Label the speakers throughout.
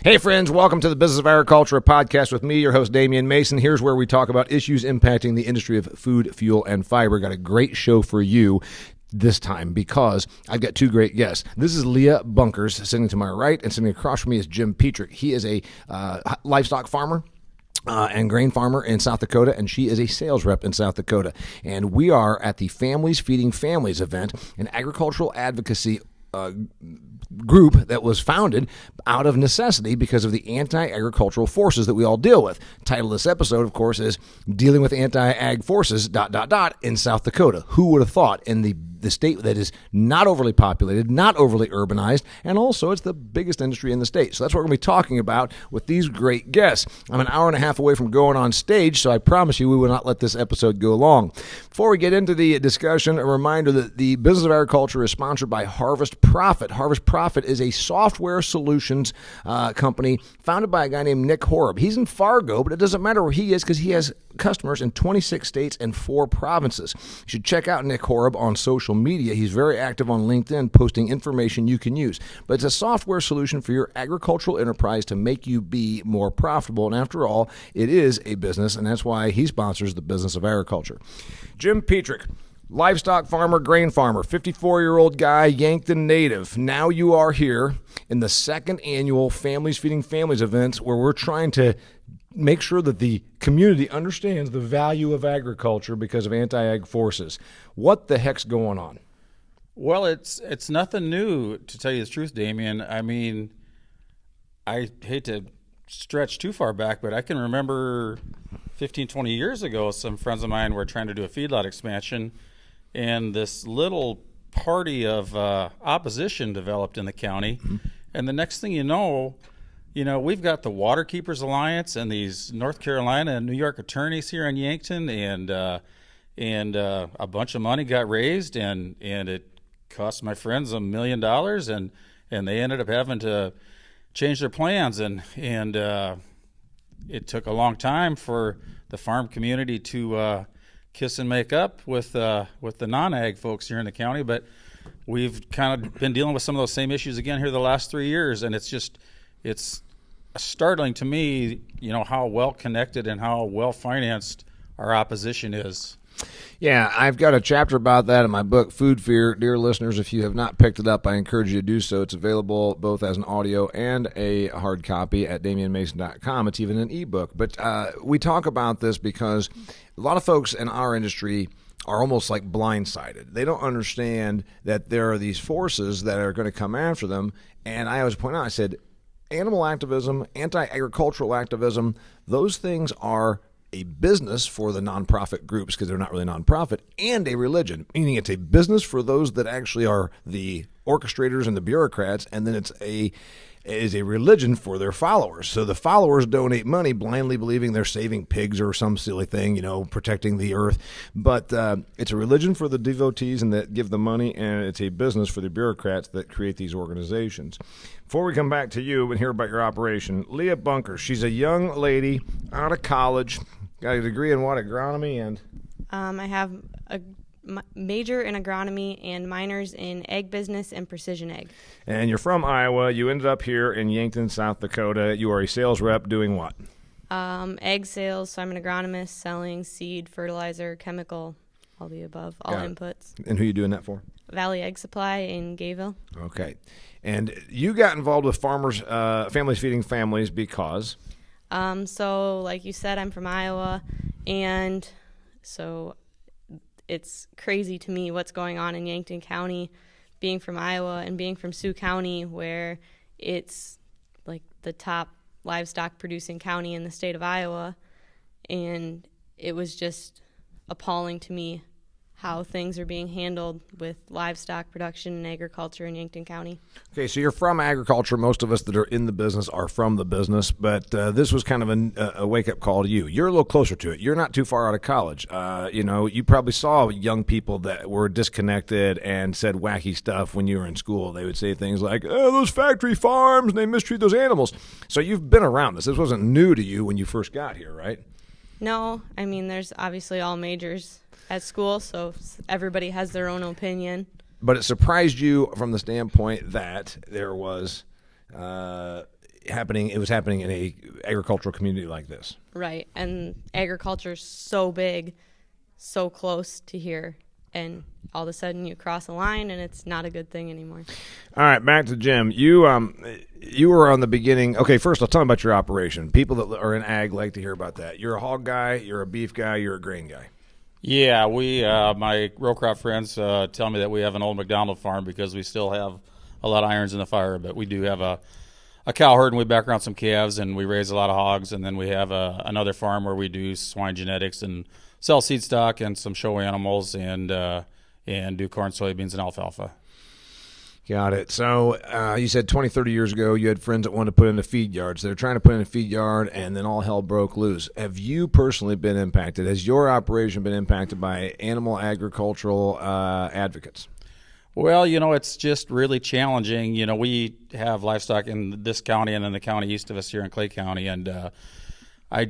Speaker 1: Hey friends, welcome to the Business of Agriculture, a podcast with me, your host Damian Mason. Here's where we talk about issues impacting the industry of food, fuel, and fiber. Got a great show for you this time because I've got two great guests. This is Leah Bunkers sitting to my right, and sitting across from me is Jim Pinkert. He is a livestock farmer and grain farmer in South Dakota, and she is a sales rep in South Dakota. And we are at the Families Feeding Families event, an agricultural advocacy group that was founded out of necessity because of the anti-agricultural forces that we all deal with. The title of this episode, of course, is Dealing with Anti-Ag Forces, in South Dakota. Who would have thought in the state that is not overly populated, not overly urbanized, and also it's the biggest industry in the state. So that's what we're going to be talking about with these great guests. I'm an hour and a half away from going on stage, so I promise you we will not let this episode go long. Before we get into the discussion, a reminder that the Business of Agriculture is sponsored by Harvest Profit. Harvest Profit is a software solutions company founded by a guy named Nick Horeb. He's in Fargo, but it doesn't matter where he is because he has customers in 26 states and 4 provinces. You should check out Nick Horeb on social media. He's very active on LinkedIn, posting information you can use. But it's a software solution for your agricultural enterprise to make you be more profitable. And after all, it is a business, and that's why he sponsors the Business of Agriculture. Jim Pinkert, livestock farmer, grain farmer, 54-year-old guy, Yankton native. Now you are here in the second annual Families Feeding Families events where we're trying to make sure that the community understands the value of agriculture because of anti-ag forces. What the heck's going on?
Speaker 2: Well, it's nothing new, to tell you the truth, Damian. I mean, I hate to stretch too far back, but I can remember 15, 20 years ago, some friends of mine were trying to do a feedlot expansion, and this little party of opposition developed in the county. Mm-hmm. And the next thing you know, we've got the Water Keepers Alliance and these North Carolina and New York attorneys here in Yankton, and a bunch of money got raised, and it cost my friends $1 million, and they ended up having to change their plans, and it took a long time for the farm community to kiss and make up with the non-ag folks here in the county. But we've kind of been dealing with some of those same issues again here the last 3 years, and it's startling to me, how well connected and how well financed our opposition is.
Speaker 1: Yeah, I've got a chapter about that in my book, Food Fear. Dear listeners, if you have not picked it up, I encourage you to do so. It's available both as an audio and a hard copy at DamianMason.com. It's even an ebook. But we talk about this because a lot of folks in our industry are almost like blindsided. They don't understand that there are these forces that are going to come after them. And I always point out, I said, animal activism, anti-agricultural activism, those things are a business for the nonprofit groups because they're not really nonprofit, and a religion, meaning it's a business for those that actually are the orchestrators and the bureaucrats, and then it is a religion for their followers. So the followers donate money blindly believing they're saving pigs or some silly thing, protecting the earth. But it's a religion for the devotees and that give the money, and it's a business for the bureaucrats that create these organizations. Before we come back to you and hear about your operation, Leah Bunkers, she's a young lady out of college, got a degree in what, agronomy and?
Speaker 3: I have a major in agronomy and minors in egg business and precision egg.
Speaker 1: And you're from Iowa. You ended up here in Yankton, South Dakota. You are a sales rep doing what?
Speaker 3: Egg sales. So I'm an agronomist selling seed, fertilizer, chemical, all the above, all inputs.
Speaker 1: And who are you doing that for?
Speaker 3: Valley Egg Supply in Gayville.
Speaker 1: Okay. And you got involved with Families Feeding Families because?
Speaker 3: So like you said, I'm from Iowa, and so it's crazy to me what's going on in Yankton County, being from Iowa and being from Sioux County, where it's like the top livestock producing county in the state of Iowa. And it was just appalling to me how things are being handled with livestock production and agriculture in Yankton County.
Speaker 1: Okay, so you're from agriculture. Most of us that are in the business are from the business, but this was kind of a wake-up call to you. You're a little closer to it. You're not too far out of college. You probably saw young people that were disconnected and said wacky stuff when you were in school. They would say things like, oh, those factory farms, and they mistreat those animals. So you've been around this. This wasn't new to you when you first got here, right?
Speaker 3: No, I mean, there's obviously all majors at school, so everybody has their own opinion.
Speaker 1: But it surprised you from the standpoint that there was happening. It was happening in a agricultural community like this.
Speaker 3: Right. And agriculture's so big, so close to here. And all of a sudden you cross a line and it's not a good thing anymore.
Speaker 1: All right, back to Jim. You were on the beginning. Okay, first I'll tell them about your operation. People that are in ag like to hear about that. You're a hog guy, you're a beef guy, you're a grain guy.
Speaker 2: Yeah, we my row crop friends tell me that we have an old McDonald farm because we still have a lot of irons in the fire, but we do have a cow herd, and we back around some calves, and we raise a lot of hogs, and then we have another farm where we do swine genetics and sell seed stock and some show animals, and do corn, soybeans, and alfalfa.
Speaker 1: Got it. So you said 20, 30 years ago you had friends that wanted to put in a feed yard. So they're trying to put in a feed yard, and then all hell broke loose. Have you personally been impacted? Has your operation been impacted by animal agricultural advocates?
Speaker 2: Well, it's just really challenging. We have livestock in this county and in the county east of us here in Clay County, and I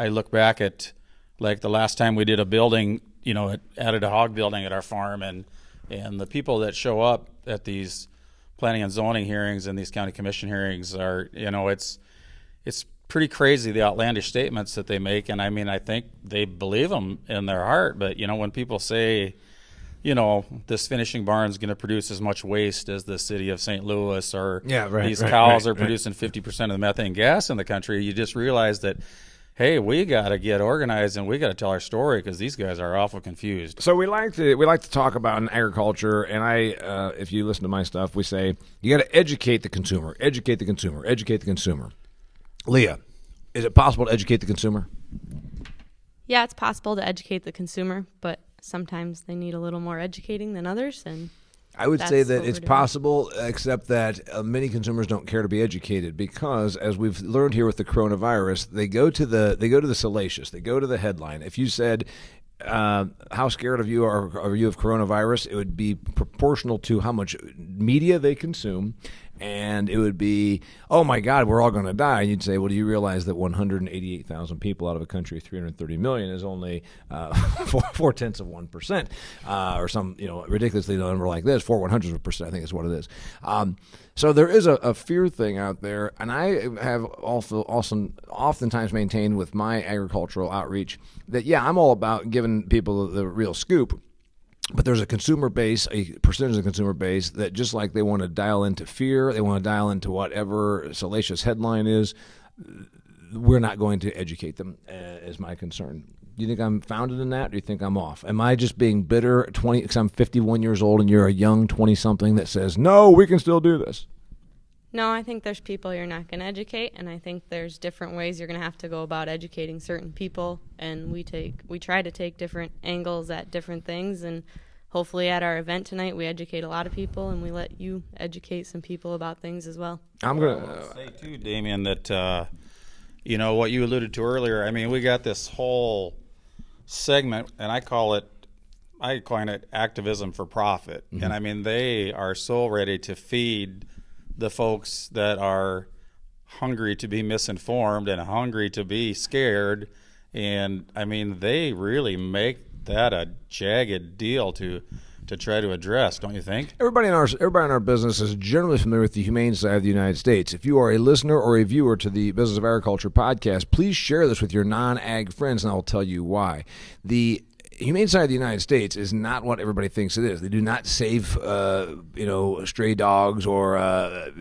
Speaker 2: look back at like the last time we did a building, added a hog building at our farm, and the people that show up at these planning and zoning hearings and these county commission hearings are, it's pretty crazy, the outlandish statements that they make. And I think they believe them in their heart. But, when people say, this finishing barn is going to produce as much waste as the city of St. Louis, or these cows are producing 50% of the methane gas in the country, you just realize that, hey, we got to get organized and we got to tell our story because these guys are awful confused.
Speaker 1: So we like to talk about in agriculture, and if you listen to my stuff, we say you got to educate the consumer, educate the consumer, educate the consumer. Leah, is it possible to educate the consumer?
Speaker 3: Yeah, it's possible to educate the consumer, but sometimes they need a little more educating than others, and
Speaker 1: I would say that it's possible, except that many consumers don't care to be educated because, as we've learned here with the coronavirus, they go to the salacious, they go to the headline. If you said, "How scared are you of coronavirus?" it would be proportional to how much media they consume. And it would be, "Oh my God, we're all going to die." And you'd say, "Well, do you realize that 188,000 people out of a country of 330 million is only 0.4%, or some ridiculously number like this, 0.04%, I think is what it is." So there is a fear thing out there, and I have also oftentimes maintained with my agricultural outreach that I'm all about giving people the real scoop. But there's a consumer base, a percentage of the consumer base that just like they want to dial into fear, they want to dial into whatever salacious headline is, we're not going to educate them, is my concern. Do you think I'm founded in that, or do you think I'm off? Am I just being bitter because I'm 51 years old and you're a young 20-something that says, no, we can still do this?
Speaker 3: No, I think there's people you're not going to educate, and I think there's different ways you're going to have to go about educating certain people, and we try to take different angles at different things, and hopefully at our event tonight we educate a lot of people, and we let you educate some people about things as well.
Speaker 2: I'm going to say too, Damian, that what you alluded to earlier. We got this whole segment, and I coin it activism for profit. Mm-hmm. And they are so ready to feed the folks that are hungry to be misinformed and hungry to be scared. And they really make that a jagged deal to try to address, don't you think?
Speaker 1: Everybody in our business is generally familiar with the humane side of the United States. If you are a listener or a viewer to the Business of Agriculture podcast, please share this with your non-ag friends, and I'll tell you why. The humane side of the United States is not what everybody thinks it is. They do not save, stray dogs or,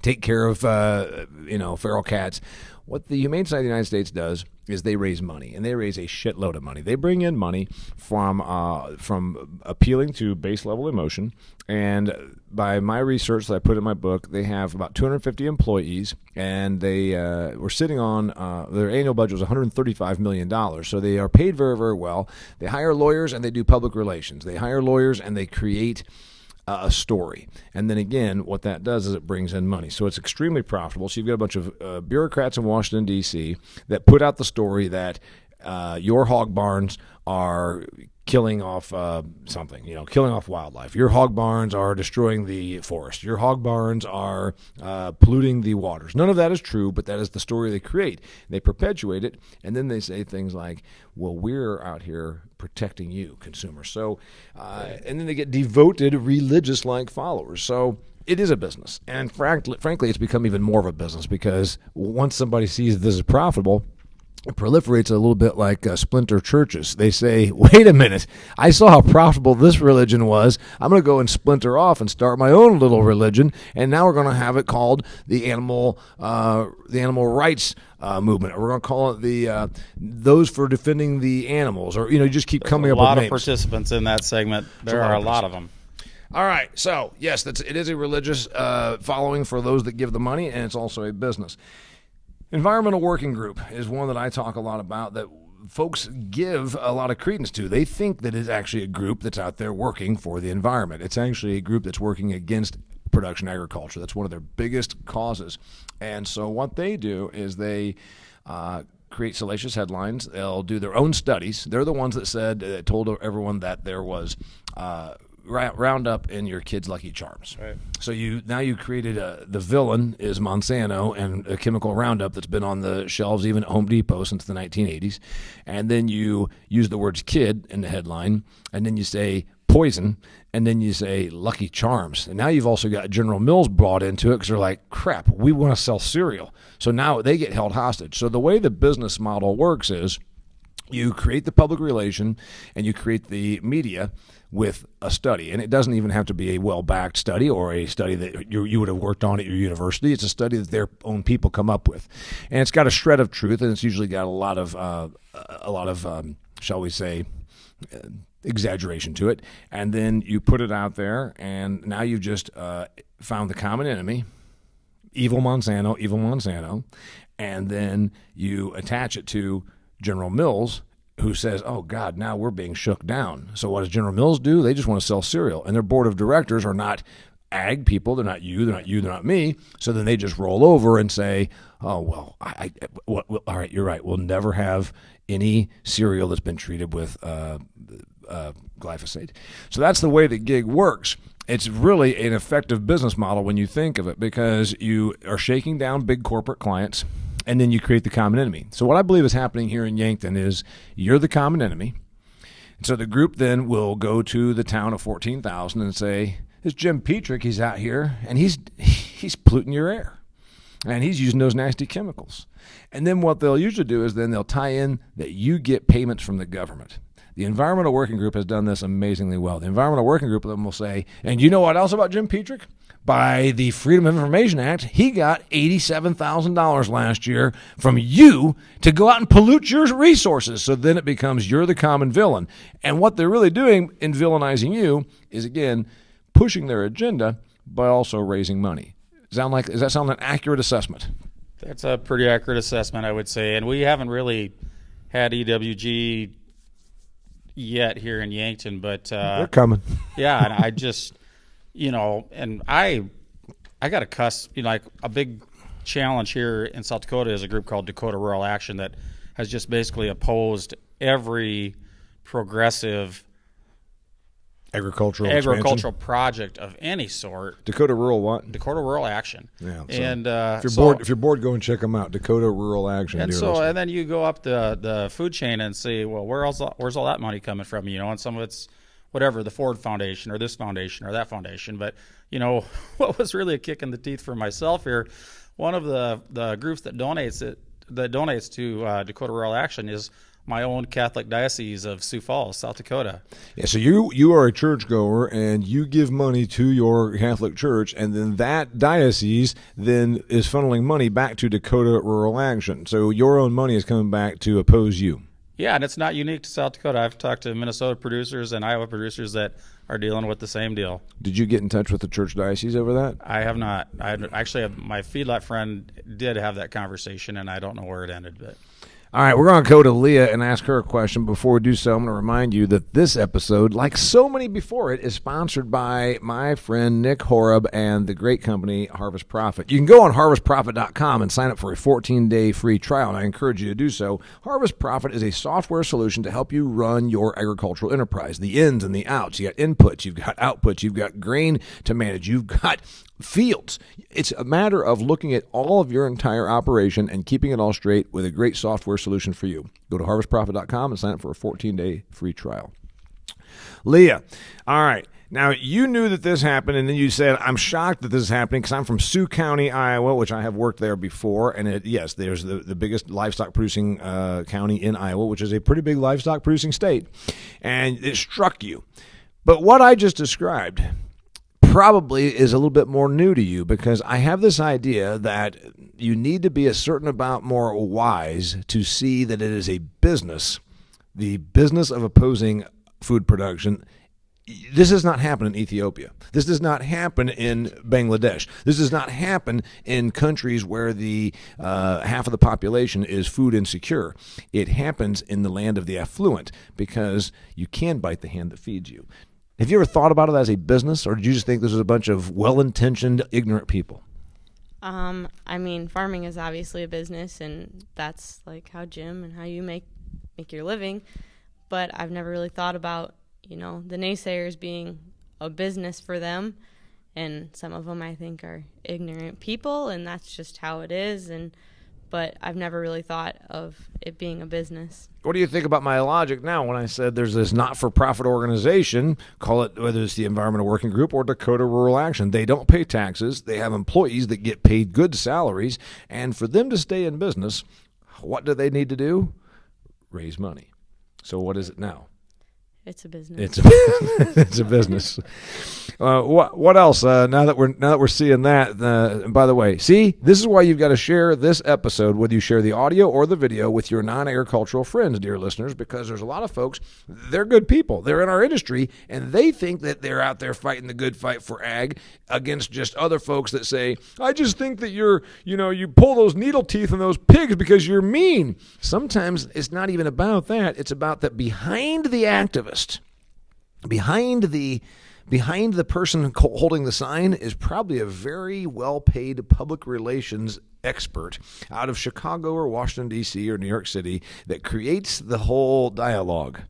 Speaker 1: take care of, feral cats. What the humane side of the United States does is they raise money, and they raise a shitload of money. They bring in money from appealing to base level emotion. And by my research that I put in my book, they have about 250 employees, and they were sitting on their annual budget was $135 million. So they are paid very, very well. They hire lawyers and they do public relations. They hire lawyers and they create a story. And then again, what that does is it brings in money. So it's extremely profitable. So you've got a bunch of bureaucrats in Washington, D.C. that put out the story that your hog barns are killing off killing off wildlife. Your hog barns are destroying the forest. Your hog barns are polluting the waters. None of that is true, but that is the story they create. They perpetuate it, and then they say things like, well, we're out here protecting you, consumers. So, and then they get devoted religious-like followers. So It is a business. And frankly, it's become even more of a business because once somebody sees this is profitable, it proliferates a little bit like splinter churches. They say, wait a minute, I saw how profitable this religion was. I'm going to go and splinter off and start my own little religion. And now we're going to have it called the animal rights movement. Or we're going to call it the those for defending the animals. Or, you just keep coming up with names.
Speaker 2: A lot of participants in that segment. There are a lot of them.
Speaker 1: All right. So, yes, it is a religious following for those that give the money, and it's also a business. Environmental Working Group is one that I talk a lot about that folks give a lot of credence to. They think that it's actually a group that's out there working for the environment. It's actually a group that's working against production agriculture. That's one of their biggest causes. And so what they do is they create salacious headlines. They'll do their own studies. They're the ones that told everyone that there was Roundup in your kids' Lucky Charms.
Speaker 2: Right.
Speaker 1: So you created the villain is Monsanto and a chemical Roundup that's been on the shelves even at Home Depot since the 1980s. And then you use the words kid in the headline, and then you say poison, and then you say Lucky Charms. And now you've also got General Mills brought into it because they're like, crap, we want to sell cereal. So now they get held hostage. So the way the business model works is you create the public relation and you create the media with a study. And it doesn't even have to be a well-backed study or a study that you would have worked on at your university. It's a study that their own people come up with. And it's got a shred of truth, and it's usually got a lot of shall we say, exaggeration to it. And then you put it out there, and now you've just found the common enemy, evil Monsanto, and then you attach it to General Mills, who says, oh, God, now we're being shook down. So what does General Mills do? They just want to sell cereal. And their board of directors are not ag people. They're not you. They're not me. So then they just roll over and say, oh, well, all right, you're right. We'll never have any cereal that's been treated with glyphosate. So that's the way the gig works. It's really an effective business model when you think of it, because you are shaking down big corporate clients, and then you create the common enemy. So what I believe is happening here in Yankton is you're the common enemy. And so the group then will go to the town of 14,000 and say, this Jim Petrick, he's out here, and he's polluting your air. And he's using those nasty chemicals. And then what they'll usually do is then they'll tie in that you get payments from the government. The Environmental Working Group has done this amazingly well. The Environmental Working Group then will say, and you know what else about Jim Petrick? By the Freedom of Information Act, he got $87,000 last year from you to go out and pollute your resources. So then it becomes you're the common villain. And what they're really doing in villainizing you is, again, pushing their agenda, but also raising money. Does that sound like an accurate assessment?
Speaker 2: That's a pretty accurate assessment, I would say. And we haven't really had EWG yet here in Yankton, but
Speaker 1: they're coming.
Speaker 2: Yeah, and I just, and I got to cuss. Like a big challenge here in South Dakota is a group called Dakota Rural Action that has just basically opposed every progressive agricultural project of any sort.
Speaker 1: Dakota Rural what?
Speaker 2: Dakota Rural Action.
Speaker 1: Yeah. So
Speaker 2: and
Speaker 1: if you're bored, go and check them out. Dakota Rural Action.
Speaker 2: And and then you go up the food chain and see, well, where's all that money coming from? And some of it's whatever, the Ford Foundation or this foundation or that foundation. But what was really a kick in the teeth for myself here, one of the groups that donates to Dakota Rural Action is my own Catholic Diocese of Sioux Falls, South Dakota.
Speaker 1: Yeah, so you are a churchgoer, and you give money to your Catholic church, and then that diocese then is funneling money back to Dakota Rural Action. So your own money is coming back to oppose you.
Speaker 2: Yeah, and it's not unique to South Dakota. I've talked to Minnesota producers and Iowa producers that are dealing with the same deal.
Speaker 1: Did you get in touch with the church diocese over that?
Speaker 2: I have not. My feedlot friend did have that conversation, and I don't know where it ended, but...
Speaker 1: All right, we're going to go to Leah and ask her a question. Before we do so, I'm going to remind you that this episode, like so many before it, is sponsored by my friend Nick Horeb and the great company Harvest Profit. You can go on harvestprofit.com and sign up for a 14-day free trial, and I encourage you to do so. Harvest Profit is a software solution to help you run your agricultural enterprise, the ins and the outs. You got inputs, you've got outputs, you've got grain to manage, you've got fields. It's a matter of looking at all of your entire operation and keeping it all straight with a great software solution for you. Go to harvestprofit.com and sign up for a 14-day free trial. Leah, all right, Now, you knew that this happened, and then you said, I'm shocked that this is happening because I'm from Sioux County, Iowa, which I have worked there before. And yes, there's the biggest livestock-producing county in Iowa, which is a pretty big livestock-producing state. And it struck you. But what I just described probably is a little bit more new to you, because I have this idea that you need to be a certain amount more wise to see that it is a business, the business of opposing food production. This does not happen in Ethiopia. This does not happen in Bangladesh. This does not happen in countries where the half of the population is food insecure. It happens in the land of the affluent, because you can bite the hand that feeds you. Have you ever thought about it as a business, or did you just think this was a bunch of well-intentioned, ignorant people?
Speaker 3: I mean, farming is obviously a business, and that's like how Jim and how you make your living. But I've never really thought about, the naysayers being a business for them. And some of them, I think, are ignorant people, and that's just how it is. But I've never really thought of it being a business.
Speaker 1: What do you think about my logic now when I said there's this not-for-profit organization, call it whether it's the Environmental Working Group or Dakota Rural Action? They don't pay taxes. They have employees that get paid good salaries. And for them to stay in business, what do they need to do? Raise money. So what is it now?
Speaker 3: It's a business.
Speaker 1: It's a business. What else? Now that we're seeing that, and by the way, see, this is why you've got to share this episode, whether you share the audio or the video, with your non-agricultural friends, dear listeners, because there's a lot of folks. They're good people. They're in our industry, and they think that they're out there fighting the good fight for ag against just other folks that say, I just think that you pull those needle teeth in those pigs because you're mean. Sometimes it's not even about that. It's about that behind the activist, behind the person holding the sign, is probably a very well-paid public relations expert out of Chicago or Washington, D.C. or New York City that creates the whole dialogue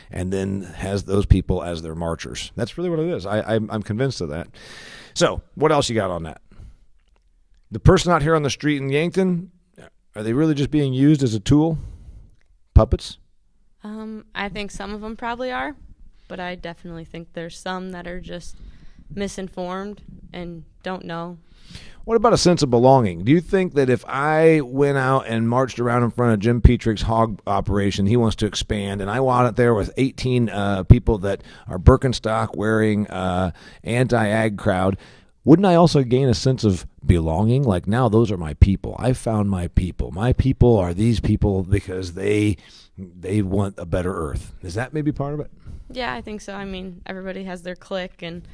Speaker 1: and then has those people as their marchers. That's really what it is. I'm convinced of that. So what else you got on that? The person out here on the street in Yankton, are they really just being used as a tool? Puppets?
Speaker 3: I think some of them probably are, but I definitely think there's some that are just misinformed and don't know.
Speaker 1: What about a sense of belonging? Do you think that if I went out and marched around in front of Jim Petrick's hog operation, he wants to expand, and I went out there with 18 people that are Birkenstock wearing anti-ag crowd, wouldn't I also gain a sense of belonging? Like, now those are my people. I found my people. My people are these people because they want a better earth. Is that maybe part of it?
Speaker 3: Yeah, I think so. I mean, everybody has their clique, and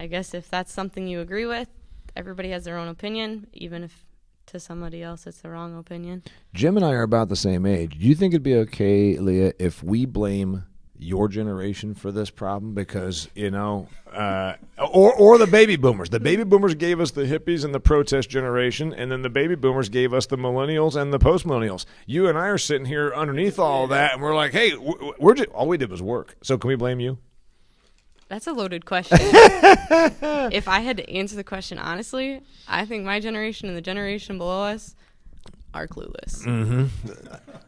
Speaker 3: I guess if that's something you agree with, everybody has their own opinion, even if to somebody else it's the wrong opinion. Jim
Speaker 1: and I are about the same age. Do you think it'd be okay, Leah, if we blame your generation for this problem? Because, or the baby boomers. The baby boomers gave us the hippies and the protest generation, and then the baby boomers gave us the millennials and the post-millennials. You and I are sitting here underneath all that, and we're like, hey, all we did was work. So can we blame you?
Speaker 3: That's a loaded question. If I had to answer the question honestly, I think my generation and the generation below us are clueless.
Speaker 1: Mm-hmm.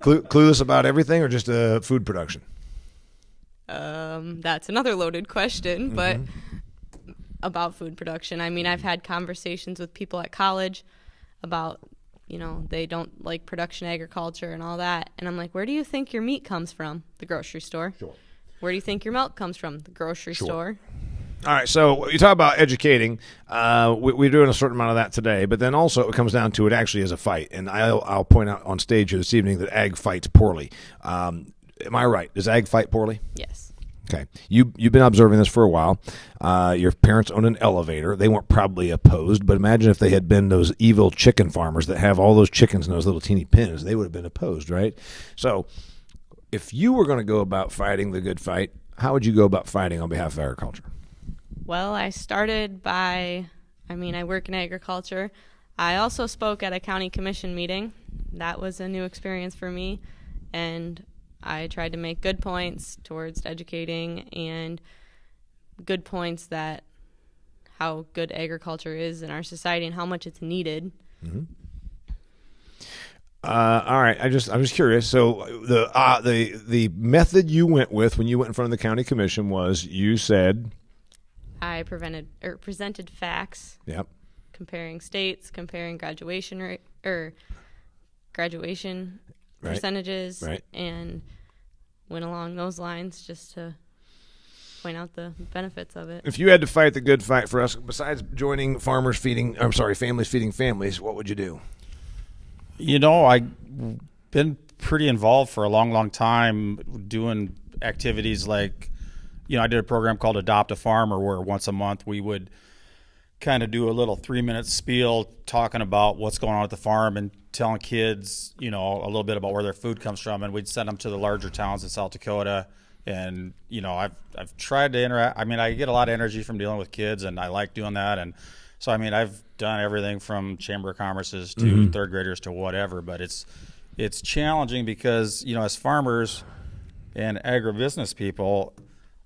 Speaker 1: Clueless about everything, or just food production?
Speaker 3: That's another loaded question, but about food production. I mean, I've had conversations with people at college about, they don't like production agriculture and all that. And I'm like, where do you think your meat comes from? The grocery store. Sure. Where do you think your milk comes from? The grocery store.
Speaker 1: All right, so you talk about educating. We're doing a certain amount of that today, but then also it comes down to it actually is a fight. And I'll point out on stage here this evening that ag fights poorly. Am I right? Does ag fight poorly?
Speaker 3: Yes.
Speaker 1: Okay. You've been observing this for a while. Your parents own an elevator. They weren't probably opposed, but imagine if they had been those evil chicken farmers that have all those chickens in those little teeny pens. They would have been opposed, right? So if you were going to go about fighting the good fight, how would you go about fighting on behalf of agriculture?
Speaker 3: Well, I started I work in agriculture. I also spoke at a county commission meeting. That was a new experience for me, and I tried to make good points towards educating and good points that how good agriculture is in our society and how much it's needed.
Speaker 1: Mm-hmm. All right. I'm just curious. So the method you went with when you went in front of the county commission was you said,
Speaker 3: I presented facts.
Speaker 1: Yep.
Speaker 3: Comparing states, comparing graduation rate or graduation percentages, and went along those lines just to point out the benefits of it.
Speaker 1: If you had to fight the good fight for us, besides joining Families Feeding Families, what would you do?
Speaker 2: I've been pretty involved for a long, long time doing activities like, I did a program called Adopt a Farmer where once a month we would kind of do a little 3-minute spiel talking about what's going on at the farm and telling kids, a little bit about where their food comes from. And we'd send them to the larger towns in South Dakota. And, I've tried to interact. I mean, I get a lot of energy from dealing with kids, and I like doing that. And so, I've done everything from Chamber of Commerce's to third graders to whatever. But it's challenging because, as farmers and agribusiness people,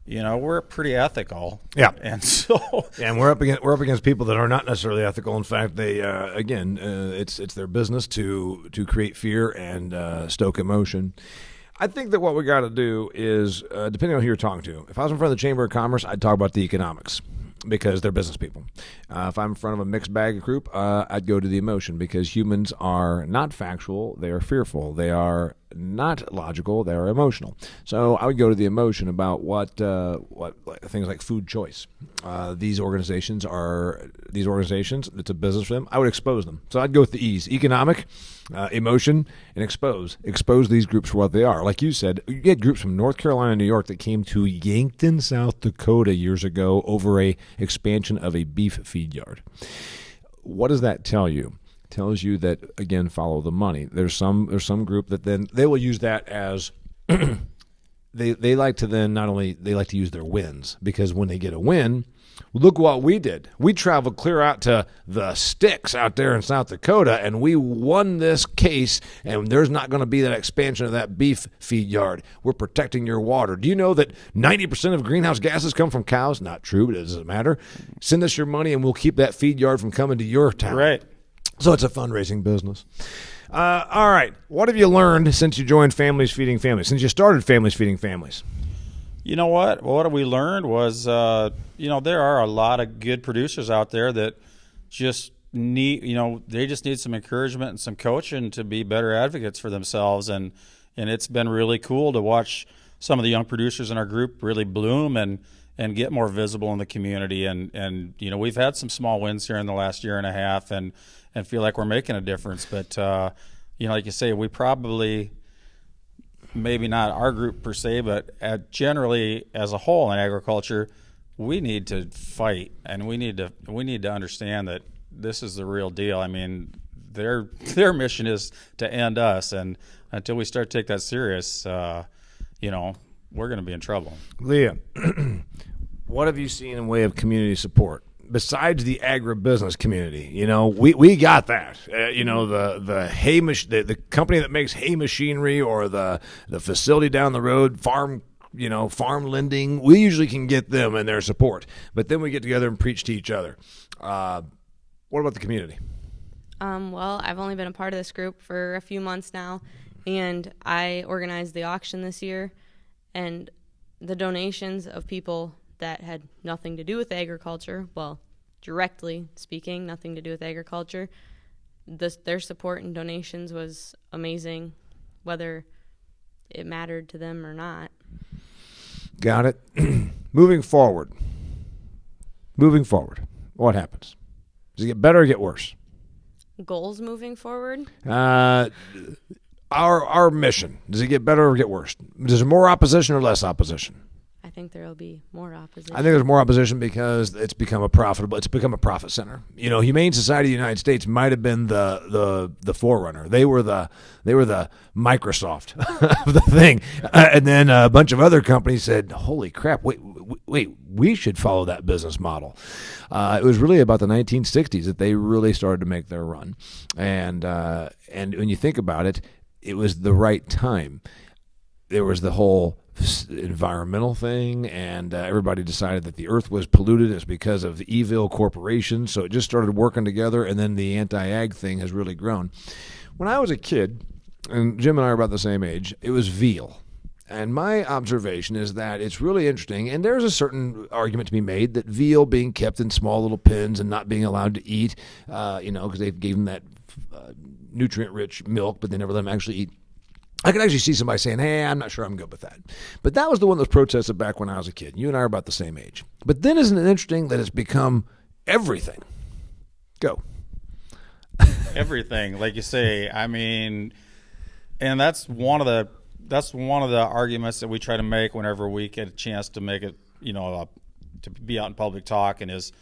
Speaker 2: we're pretty ethical.
Speaker 1: Yeah.
Speaker 2: And so.
Speaker 1: And we're up against people that are not necessarily ethical. In fact, they, it's their business to create fear and stoke emotion. I think that what we got to do is, depending on who you're talking to, if I was in front of the Chamber of Commerce, I'd talk about the economics because they're business people. If I'm in front of a mixed bag group, I'd go to the emotion because humans are not factual. They are fearful. They are not logical. They are emotional. So I would go to the emotion about what things like food choice. These organizations, it's a business for them. I would expose them. So I'd go with the E's: economic, emotion, and expose. Expose these groups for what they are. Like you said, you get groups from North Carolina and New York that came to Yankton, South Dakota years ago over a expansion of a beef feed yard. What does that tell you? Tells you that, again, follow the money. There's some group that then they will use that as they like to use their wins, because when they get a win, look what we did. We traveled clear out to the sticks out there in South Dakota, and we won this case, and there's not going to be that expansion of that beef feed yard. We're protecting your water. Do you know that 90% of greenhouse gases come from cows? Not true, but it doesn't matter. Send us your money, and we'll keep that feed yard from coming to your town.
Speaker 2: Right.
Speaker 1: So it's a fundraising business. All right. What have you learned since you joined Families Feeding Families, since you started Families Feeding Families?
Speaker 2: You know what? What we learned was, there are a lot of good producers out there that just need, they just need some encouragement and some coaching to be better advocates for themselves. And it's been really cool to watch some of the young producers in our group really bloom and get more visible in the community. And we've had some small wins here in the last year and a half and feel like we're making a difference. But, like you say, we probably, maybe not our group per se, but generally as a whole in agriculture, we need to fight, and we need to understand that this is the real deal. I mean, their mission is to end us, and until we start to take that serious, we're going to be in trouble. Leah,
Speaker 1: what have you seen in way of community support besides the agribusiness community? We got that. The company that makes hay machinery, or the facility down the road, farm lending. We usually can get them and their support, but then we get together and preach to each other. What about the community?
Speaker 3: Well, I've only been a part of this group for a few months now, and I organized the auction this year, and the donations of people that had nothing to do with agriculture, well, directly speaking, nothing to do with agriculture, their support and donations was amazing, whether it mattered to them or not.
Speaker 1: Got it. Moving forward, what happens? Does it get better or get worse?
Speaker 3: Goals moving forward?
Speaker 1: Our mission, does it get better or get worse? Is there more opposition or less opposition?
Speaker 3: I think there will be more opposition.
Speaker 1: I think there's more opposition because it's become a profit center. Humane Society of the United States might have been the forerunner. They were the Microsoft of the thing. And then a bunch of other companies said, holy crap, wait, we should follow that business model. It was really about the 1960s that they really started to make their run. And when you think about it, it was the right time. There was the whole environmental thing, and everybody decided that the earth was polluted. It's because of the evil corporations, so it just started working together, and then the AntiAg thing has really grown. When I was a kid, and Jim and I are about the same age, it was veal. And my observation is that it's really interesting, and there's a certain argument to be made that veal being kept in small little pens and not being allowed to eat, because they gave them that nutrient-rich milk, but they never let them actually eat. I could actually see somebody saying, hey, I'm not sure I'm good with that. But that was the one that was protested back when I was a kid. You and I are about the same age. But then isn't it interesting that it's become everything? Go.
Speaker 2: Everything, like you say. I mean, and that's one of the arguments that we try to make whenever we get a chance to make it, to be out in public talking, is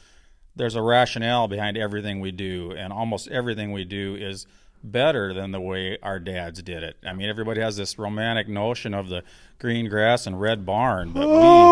Speaker 2: there's a rationale behind everything we do, and almost everything we do is better than the way our dads did it. I mean, everybody has this romantic notion of the green grass and red barn. But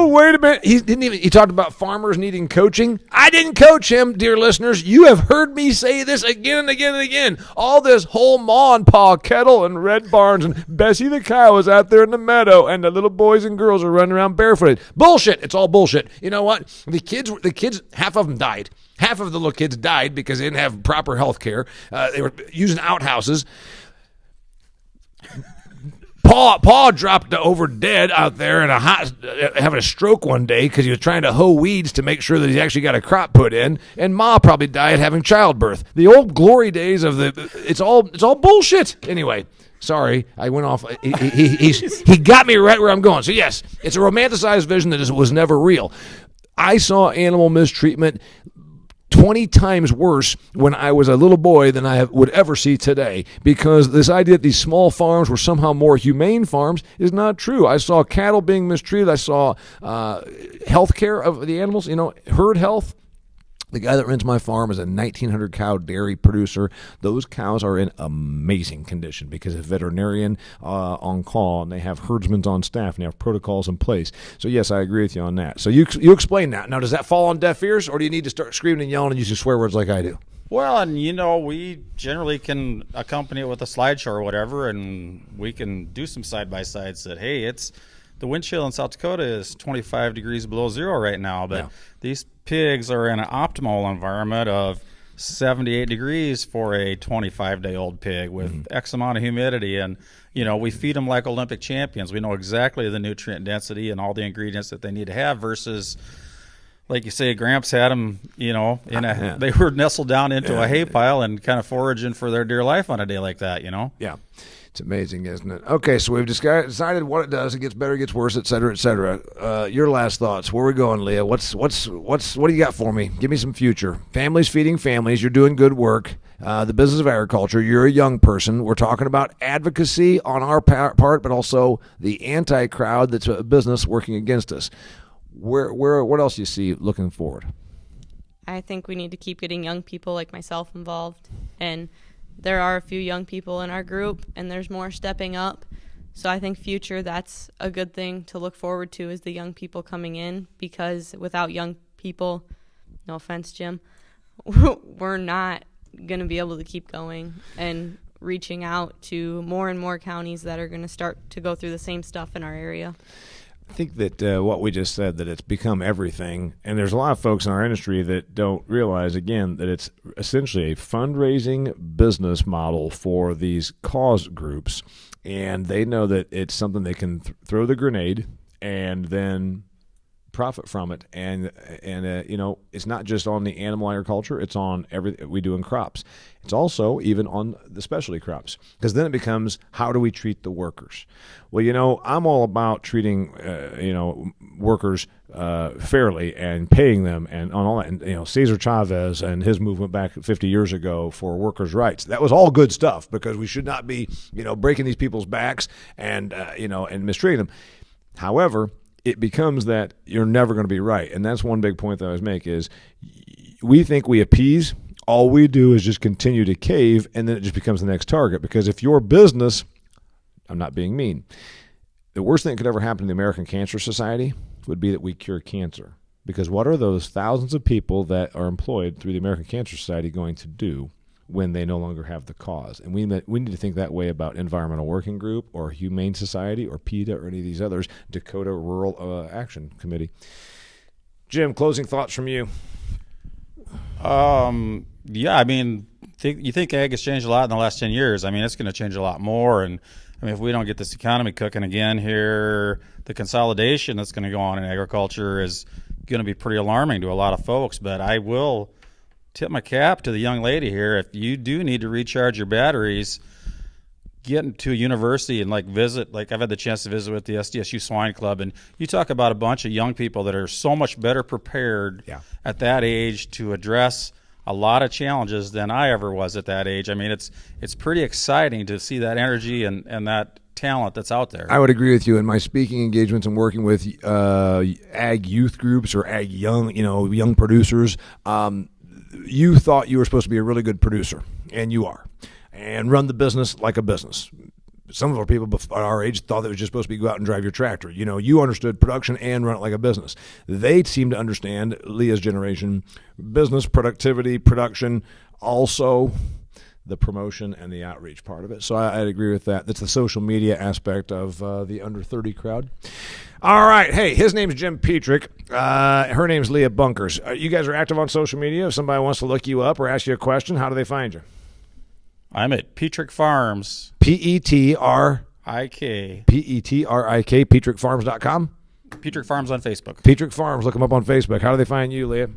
Speaker 1: wait a minute. He talked about farmers needing coaching. I didn't coach him, dear listeners. You have heard me say this again and again and again. All this whole ma and pa kettle and red barns and Bessie the cow is out there in the meadow and the little boys and girls are running around barefooted. Bullshit. It's all bullshit. You know what? The kids, half of them died. Half of the little kids died because they didn't have proper health care. They were using outhouses. Pa dropped over dead out there in having a stroke one day because he was trying to hoe weeds to make sure that he actually got a crop put in. And Ma probably died having childbirth. The old glory days of it's all bullshit. Anyway, sorry, I went off. He got me right where I'm going. So yes, it's a romanticized vision that was never real. I saw animal mistreatment 20 times worse when I was a little boy than I would ever see today, because this idea that these small farms were somehow more humane farms is not true. I saw cattle being mistreated. I saw health care of the animals, herd health. The guy that runs my farm is a 1,900 cow dairy producer. Those cows are in amazing condition because of veterinarian on call, and they have herdsmen on staff, and they have protocols in place. So, yes, I agree with you on that. So you explain that. Now, does that fall on deaf ears, or do you need to start screaming and yelling and using swear words like I do?
Speaker 2: Well, and we generally can accompany it with a slideshow or whatever, and we can do some side-by-sides that, hey, the wind chill in South Dakota is 25 degrees below zero right now, but these pigs are in an optimal environment of 78 degrees for a 25-day-old pig with X amount of humidity. And, we feed them like Olympic champions. We know exactly the nutrient density and all the ingredients that they need to have versus, like you say, Gramps had them, they were nestled down into a hay pile and kind of foraging for their dear life on a day like that, Yeah.
Speaker 1: It's amazing, isn't it? Okay, so we've decided what it does. It gets better, it gets worse, et cetera, et cetera. Your last thoughts. Where are we going, Leah? What do you got for me? Give me some future. Families feeding families. You're doing good work. The business of agriculture. You're a young person. We're talking about advocacy on our part, but also the anti-crowd that's a business working against us. What else do you see looking forward?
Speaker 3: I think we need to keep getting young people like myself involved, and there are a few young people in our group, and there's more stepping up. So I think future, that's a good thing to look forward to, is the young people coming in, because without young people, no offense, Jim, we're not going to be able to keep going and reaching out to more and more counties that are going to start to go through the same stuff in our area.
Speaker 1: I think that what we just said, that it's become everything, and there's a lot of folks in our industry that don't realize, again, that it's essentially a fundraising business model for these cause groups, and they know that it's something they can throw the grenade and then profit from it. And it's not just on the animal agriculture, it's on everything we do in crops. It's also even on the specialty crops, because then it becomes, how do we treat the workers? Well, I'm all about treating workers fairly and paying them and on all that. And Cesar Chavez and his movement back 50 years ago for workers' rights, that was all good stuff, because we should not be breaking these people's backs and and mistreating them. However, it becomes that you're never going to be right. And that's one big point that I always make, is we think we appease. All we do is just continue to cave, and then it just becomes the next target. Because if your business, I'm not being mean, the worst thing that could ever happen to the American Cancer Society would be that we cure cancer. Because what are those thousands of people that are employed through the American Cancer Society going to do when they no longer have the cause? And we need to think that way about Environmental Working Group or Humane Society or PETA or any of these others, Dakota Rural Action Committee. Jim, closing thoughts from you.
Speaker 2: You think ag has changed a lot in the last 10 years. I mean, it's going to change a lot more. And I mean, if we don't get this economy cooking again here, the consolidation that's going to go on in agriculture is going to be pretty alarming to a lot of folks. But I will tip my cap to the young lady here. If you do need to recharge your batteries, get into a university and visit. I've had the chance to visit with the SDSU Swine Club, and you talk about a bunch of young people that are so much better prepared at that age to address a lot of challenges than I ever was at that age. I mean, it's pretty exciting to see that energy and that talent that's out there.
Speaker 1: I would agree with you. In my speaking engagements and working with ag youth groups or ag young producers, you thought you were supposed to be a really good producer, and you are, and run the business like a business. Some of our people at our age thought it was just supposed to be go out and drive your tractor. You understood production and run it like a business. They seem to understand, Leah's generation, business, productivity, production, also the promotion and the outreach part of it. So I'd agree with that. That's the social media aspect of the under 30 crowd. All right. Hey, his name's Jim Pinkert. Her name's Leah Bunkers. You guys are active on social media. If somebody wants to look you up or ask you a question, how do they find you?
Speaker 2: I'm at Pinkert Farms.
Speaker 1: P-E-T-R-I-K. P-E-T-R-I-K, PinkertFarms.com.
Speaker 2: Pinkert Farms on Facebook.
Speaker 1: Pinkert Farms. Look them up on Facebook. How do they find you, Leah?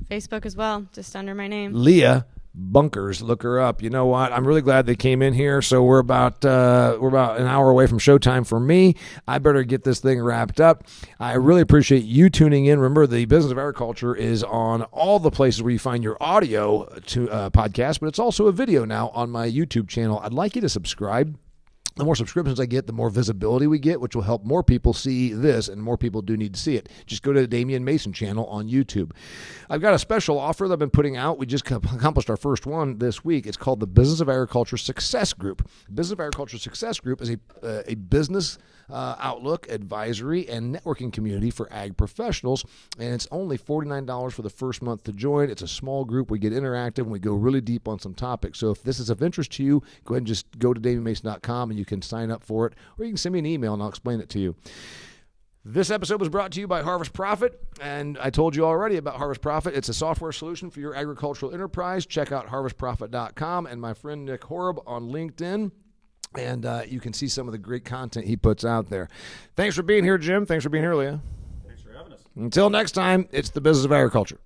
Speaker 3: Facebook as well, just under my name.
Speaker 1: Leah Bunkers. Look her up. You know what? I'm really glad they came in here. So we're about an hour away from showtime for me. I better get this thing wrapped up. I really appreciate you tuning in. Remember, the Business of Agriculture is on all the places where you find your audio podcast, but it's also a video now on my YouTube channel. I'd like you to subscribe. The more subscriptions I get, the more visibility we get, which will help more people see this, and more people do need to see it. Just go to the Damian Mason channel on YouTube. I've got a special offer that I've been putting out. We just accomplished our first one this week. It's called the Business of Agriculture Success Group. Business of Agriculture Success Group is a business outlook, advisory, and networking community for ag professionals, and it's only $49 for the first month to join. It's a small group. We get interactive, and we go really deep on some topics. So if this is of interest to you, go ahead and just go to DamianMason.com, and you can sign up for it, or you can send me an email, and I'll explain it to you. This episode was brought to you by Harvest Profit, and I told you already about Harvest Profit. It's a software solution for your agricultural enterprise. Check out harvestprofit.com and my friend Nick Horb on LinkedIn. And you can see some of the great content he puts out there. Thanks for being here, Jim. Thanks for being here, Leah.
Speaker 2: Thanks for having us.
Speaker 1: Until next time, it's the Business of Agriculture.